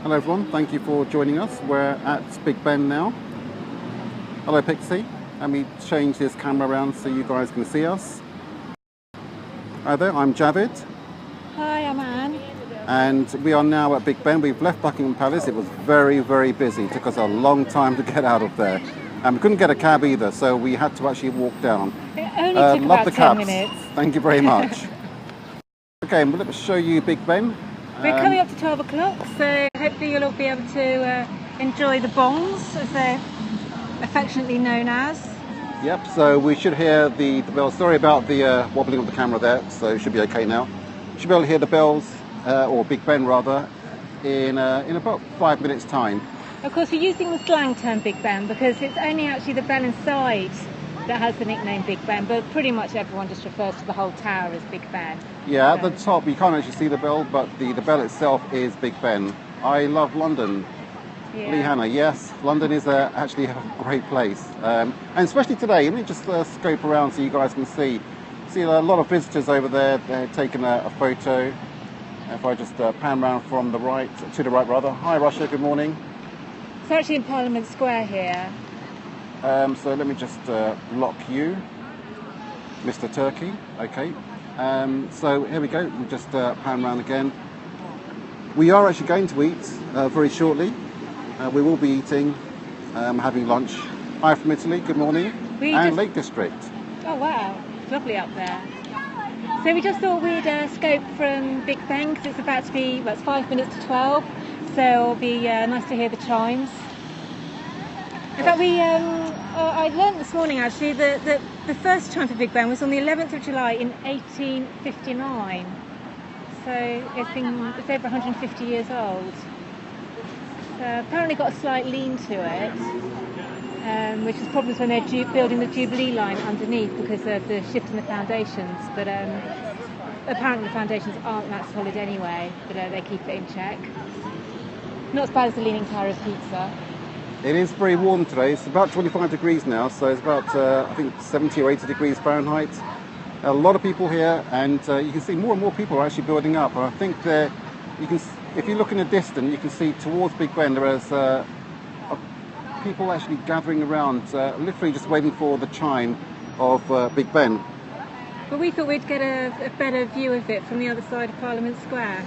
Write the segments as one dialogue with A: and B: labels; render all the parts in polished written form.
A: Hello everyone, thank you for joining us. We're at Big Ben now. Hello Pixie. Let me change this camera around so you guys can see us. Hi there, I'm Javid.
B: Hi, I'm Anne.
A: And we are now at Big Ben. We've left Buckingham Palace. It was very, very busy. It took us a long time to get out of there. And we couldn't get a cab either, so we had to actually walk down.
B: It only took about 10 minutes.
A: Thank you very much. Okay, well, let me show you Big Ben.
B: We're coming up to 12 o'clock, so hopefully you'll all be able to enjoy the bongs, as they're affectionately known as.
A: Yep, so we should hear the bells. Sorry about the wobbling of the camera there, so it should be okay now. You should be able to hear the bells, or Big Ben rather, in about 5 minutes' time.
B: Of course, we're using the slang term Big Ben because it's only actually the bell inside that has the nickname Big Ben, but pretty much everyone just refers to the whole tower as Big Ben.
A: Yeah, at the top you can't actually see the bell, but the bell itself is Big Ben. I love London.
B: Yeah.
A: Lee Hannah, yes, London is actually a great place. And especially today, let me just scope around so you guys can see. See a lot of visitors over there, they're taking a photo. If I just pan around from the right, to the right rather. Hi Russia, good morning.
B: It's actually in Parliament Square here.
A: So let me just lock you, Mr. Turkey. Okay. So here we go. We just pan around again. We are actually going to eat very shortly. We will be eating, having lunch. Hi from Italy. Good morning. Lake District.
B: Oh wow, it's lovely up there. So we just thought we'd scope from Big Ben because it's about to be, well, it's 5 minutes to 12. So it'll be nice to hear the chimes. In fact, I learned this morning actually that the first chime for Big Ben was on the 11th of July in 1859. So it's over 150 years old. So apparently got a slight lean to it, which is problems when they're building the Jubilee line underneath because of the shift in the foundations. But apparently the foundations aren't that solid anyway, but they keep it in check. Not as bad as the Leaning Tower of Pizza.
A: It is very warm today. It's about 25 degrees now, so it's about, I think, 70 or 80 degrees Fahrenheit. A lot of people here, and you can see more and more people are actually building up. I think if you look in the distance, you can see towards Big Ben there is people actually gathering around, literally just waiting for the chime of Big Ben.
B: But we thought we'd get a better view of it from the other side of Parliament Square.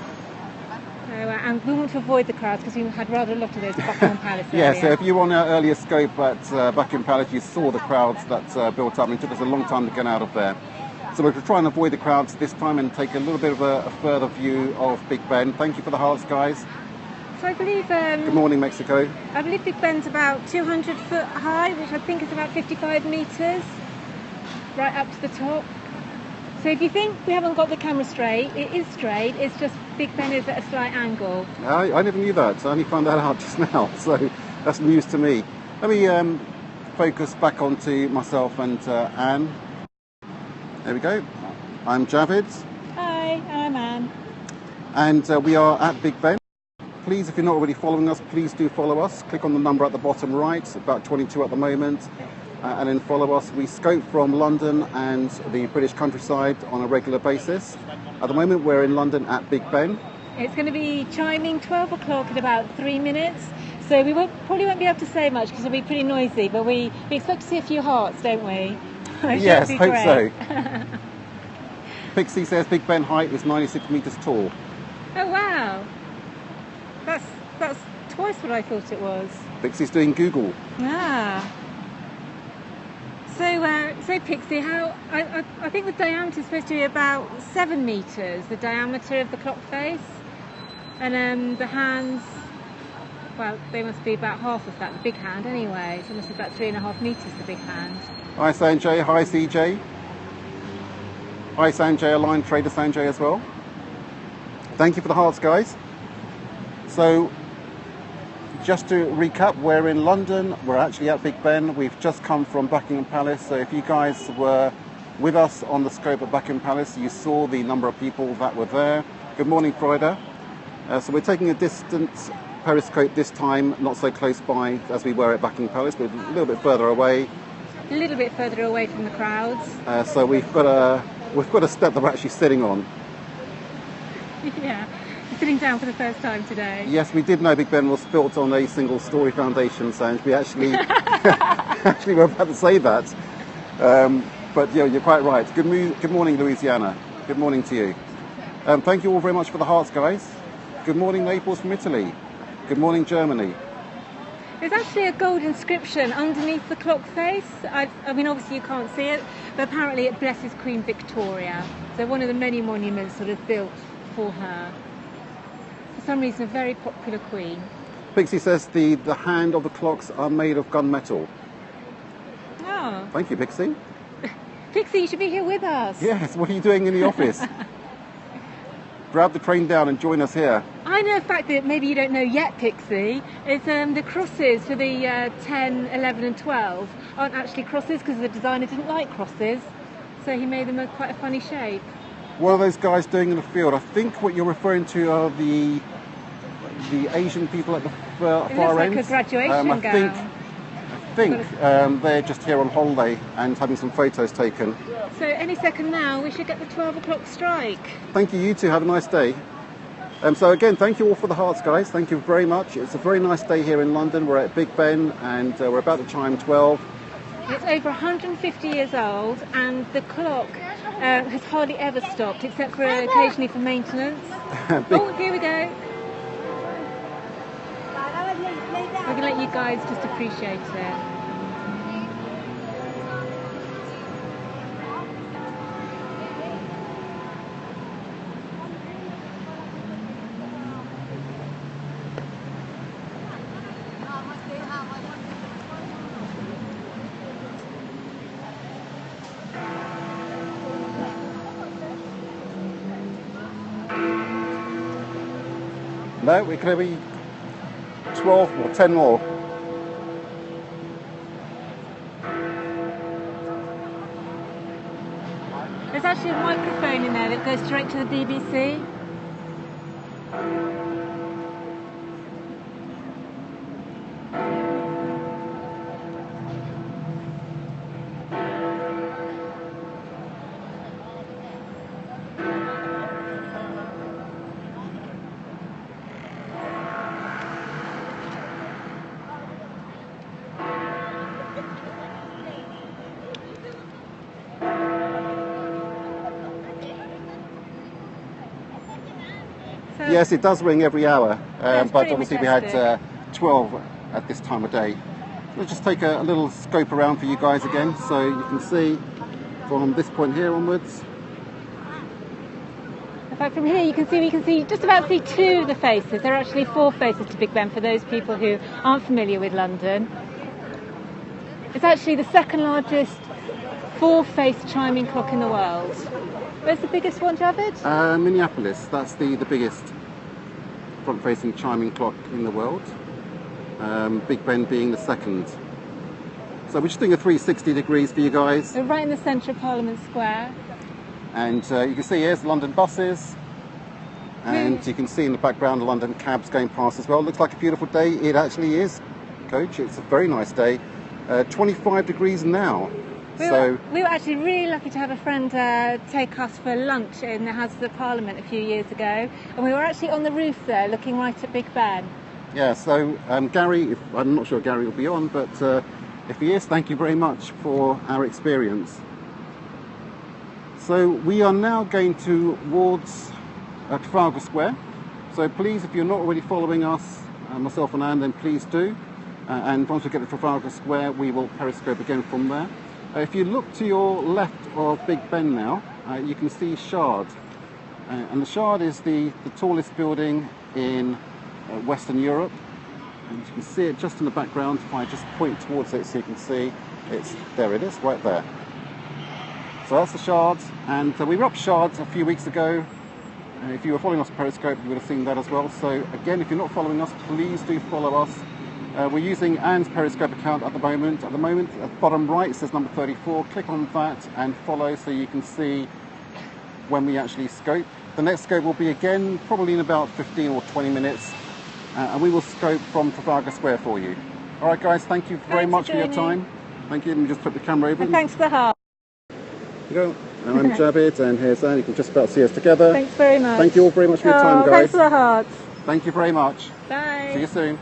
B: So, and we want to avoid the crowds because we had rather a lot of those at Buckingham Palace area.
A: Yeah, so if you were on our earlier scope at Buckingham Palace, you saw the crowds that built up, and it took us a long time to get out of there. So we're trying to avoid the crowds this time and take a little bit of a further view of Big Ben. Thank you for the hearts, guys.
B: So I believe...
A: Good morning, Mexico.
B: I believe Big Ben's about 200 foot high, which I think is about 55 metres, right up to the top. So if you think we haven't got the camera straight, it is straight, it's just Big Ben is at a slight angle.
A: I never knew that, I only found that out just now, so that's news to me. Let me focus back onto myself and Anne. There we go. I'm Javid.
B: Hi, I'm Anne.
A: And we are at Big Ben. Please, if you're not already following us, please do follow us. Click on the number at the bottom right, about 22 at the moment. And then follow us. We scope from London and the British countryside on a regular basis. At the moment we're in London at Big Ben.
B: It's going to be chiming 12 o'clock in about 3 minutes, so we probably won't be able to say much because it'll be pretty noisy, but we expect to see a few hearts, don't we?
A: Yes, hope so. Pixie says Big Ben height is 96 metres tall.
B: Oh wow, that's twice what I thought it was.
A: Pixie's doing Google.
B: Ah. So Pixie, I think the diameter is supposed to be about 7 metres, the diameter of the clock face, and the hands, well, they must be about half of that, the big hand anyway, so it must be about 3.5 metres, the big hand.
A: Hi Sanjay, hi CJ. Hi Sanjay, Aligned Trader Sanjay as well. Thank you for the hearts, guys. So, just to recap, we're in London, we're actually at Big Ben, we've just come from Buckingham Palace, so if you guys were with us on the scope at Buckingham Palace, you saw the number of people that were there. Good morning, Frida. So we're taking a distant Periscope this time, not so close by as we were at Buckingham Palace, but a little bit further away.
B: A little bit further away from the crowds.
A: So we've got a step that we're actually sitting on.
B: Yeah. sitting down for the first time today.
A: Yes, we did know Big Ben was built on a single-story foundation, Sanj. We actually, actually were about to say that. But you're quite right. Good morning, Louisiana. Good morning to you. Thank you all very much for the hearts, guys. Good morning, Naples from Italy. Good morning, Germany.
B: There's actually a gold inscription underneath the clock face. I mean, obviously you can't see it, but apparently it blesses Queen Victoria. So one of the many monuments sort of built for her. For some reason, a very popular queen.
A: Pixie says the hand of the clocks are made of gunmetal.
B: Oh.
A: Thank you, Pixie.
B: Pixie, you should be here with us.
A: Yes, what are you doing in the office? Grab the train down and join us here.
B: I know a fact that maybe you don't know yet, Pixie. It's the crosses for the 10, 11 and 12 aren't actually crosses because the designer didn't like crosses. So he made them quite a funny shape.
A: What are those guys doing in the field? I think what you're referring to are the Asian people at the far end.
B: It looks like a graduation gown.
A: I think they're just here on holiday and having some photos taken.
B: So any second now, we should get the 12 o'clock strike.
A: Thank you, you two. Have a nice day. So again, thank you all for the hearts, guys. Thank you very much. It's a very nice day here in London. We're at Big Ben and we're about to chime 12.
B: It's over 150 years old and the clock has hardly ever stopped except for occasionally for maintenance. Oh, here we go. We're going to let you guys just appreciate it.
A: No, we're going to be 12 or 10 more.
B: There's actually a microphone in there that goes straight to the BBC.
A: Yes, it does ring every hour, but obviously we had
B: majestic.
A: 12 at this time of day. Let's just take a little scope around for you guys again, so you can see from this point here onwards.
B: In fact, from here you can see just about see two of the faces. There are actually four faces to Big Ben for those people who aren't familiar with London. It's actually the second largest four-face chiming clock in the world. Where's the biggest one, Javid?
A: Minneapolis, that's the biggest front-facing chiming clock in the world. Big Ben being the second. So we're just doing a 360 degrees for you guys.
B: We're right in the centre of Parliament Square.
A: And you can see here's the London buses. And you can see in the background the London cabs going past as well. Looks like a beautiful day. It actually is, Coach. It's a very nice day. 25 degrees now.
B: We were actually really lucky to have a friend take us for lunch in the Houses of Parliament a few years ago, and we were actually on the roof there looking right at Big Ben.
A: Yeah, so Gary, I'm not sure Gary will be on, but if he is, thank you very much for our experience. So we are now going towards Trafalgar Square, so please, if you're not already following us, myself and Anne, then please do, and once we get to Trafalgar Square we will periscope again from there. If you look to your left of Big Ben now, you can see Shard. And the Shard is the tallest building in Western Europe. And you can see it just in the background. If I just point towards it so you can see, there it is, right there. So that's the Shard. And we were up Shard a few weeks ago. If you were following us on Periscope, you would have seen that as well. So again, if you're not following us, please do follow us. We're using Anne's Periscope account at the moment. At the bottom right it says number 34. Click on that and follow so you can see when we actually scope. The next scope will be again probably in about 15 or 20 minutes, and we will scope from Trafalgar Square for you. All right, guys. Thank you very much for your time. Thank you. Let me just put the camera over.
B: And thanks for the heart.
A: You go. And I'm Javid, and here's Anne. You can just about see us together.
B: Thanks very much.
A: Thank you all very much for your time, guys.
B: Thanks for the hearts.
A: Thank you very much.
B: Bye.
A: See you soon.